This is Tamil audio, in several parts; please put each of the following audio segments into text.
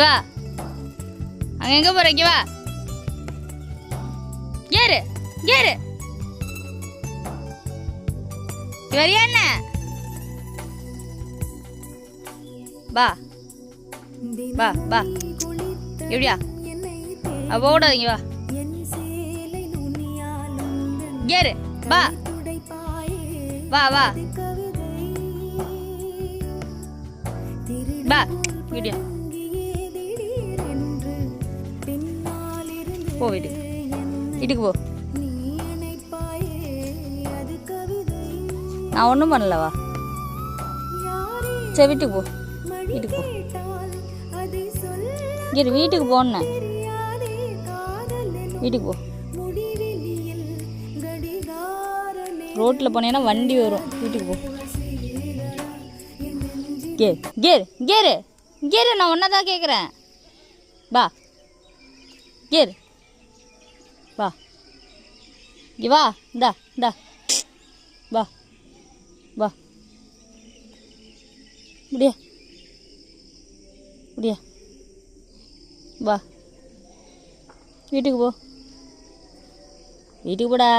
வா. அங்கே எங்கே போகிறீங்க? வா. ஏறு ஏறு. வரியா என்ன? வா வா வா. எப்படியா? ஓடாதீங்க. வா ஏறு. வா வா வா வா. எப்படியா? போ வீட்டுக்கு. வீட்டுக்கு போ. நான் ஒன்றும் பண்ணலவா. சரி வீட்டுக்கு போ. வீட்டுக்கு போ. இங்கே வீட்டுக்கு போனேன். வீட்டுக்கு போ. ரோட்டில் போனேன்னா வண்டி வரும். வீட்டுக்கு போ. கேரு கேரு கேரு கேரு. நான் ஒன்றா தான் கேட்குறேன். வா கேரு. வா இங்கே வா. இந்தா இந்தா. வா வா. முடியா முடியா. வா வீட்டுக்கு போ. வீட்டுக்கு போடா.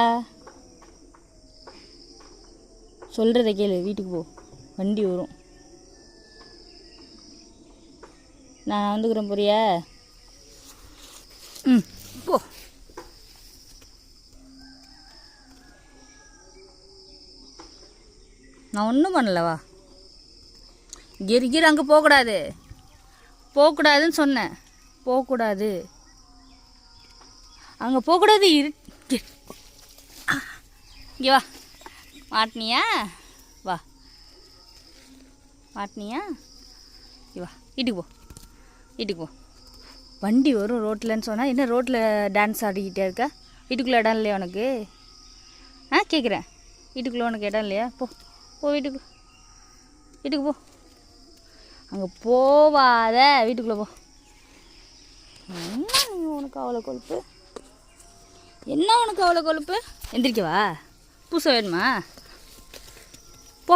சொல்கிறத கேளு. வீட்டுக்கு போ. வண்டி வரும். நான் வந்துக்கிறேன். போறியா? ம் போ. நான் ஒன்றும் பண்ணலவா. கீர் அங்கே போகக்கூடாது. போகக்கூடாதுன்னு சொன்னேன். போகக்கூடாது. அங்கே போகக்கூடாது. இங்கே வா. மாட்டினியா? வா. மாட்டினியா? வா வீட்டுக்கு போ. வீட்டுக்கு போ. வண்டி வரும் ரோட்டில்ன்னு சொன்னால் என்ன ரோட்டில் டான்ஸ் ஆடிக்கிட்டே இருக்கா? வீட்டுக்குள்ளே இடம் இல்லையா உனக்கு? கேட்குறேன். வீட்டுக்குள்ளே உனக்கு இடம் இல்லையா? போ போ வீட்டுக்கு. வீட்டுக்கு போ. அங்கே போவாத. வீட்டுக்குள்ளே போ. என்ன உனக்கு அவ்வளோ கொழுப்பு? என்ன உனக்கு அவ்வளோ கொழுப்பு? எந்திரிக்கவா? பூசை வேணுமா? போ.